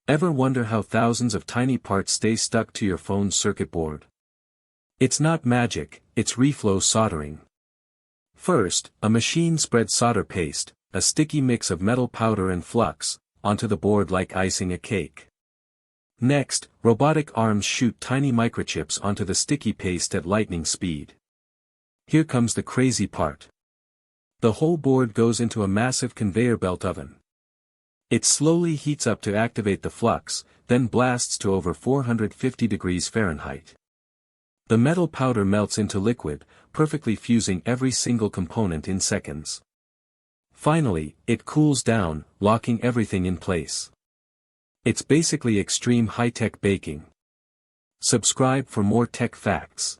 Ever wonder how thousands of tiny parts stay stuck to your phone's circuit board? It's not magic, it's reflow soldering. First, a machine spreads solder paste, a sticky mix of metal powder and flux, onto the board like icing a cake. Next, robotic arms shoot tiny microchips onto the sticky paste at lightning speed. Here comes the crazy part. The whole board goes into a massive conveyor belt oven. It slowly heats up to activate the flux, then blasts to over 450 degrees Fahrenheit. The metal powder melts into liquid, perfectly fusing every single component in seconds. Finally, it cools down, locking everything in place. It's basically extreme high-tech baking. Subscribe for more tech facts.